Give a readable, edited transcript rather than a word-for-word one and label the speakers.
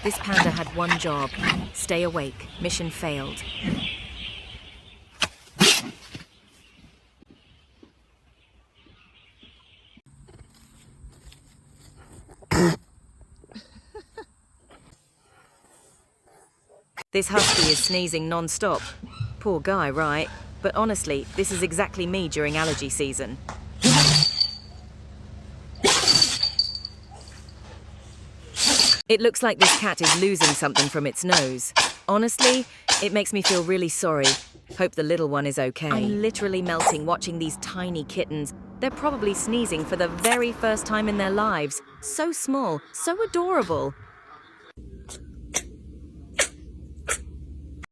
Speaker 1: This panda had one job: stay awake. Mission failed. This husky is sneezing non-stop. Poor guy, right? But honestly, this is exactly me during allergy season. It looks like this cat is losing something from its nose. Honestly, it makes me feel really sorry. Hope the little one is okay. I'm literally melting watching these tiny kittens. They're probably sneezing for the very first time in their lives. So small, so adorable.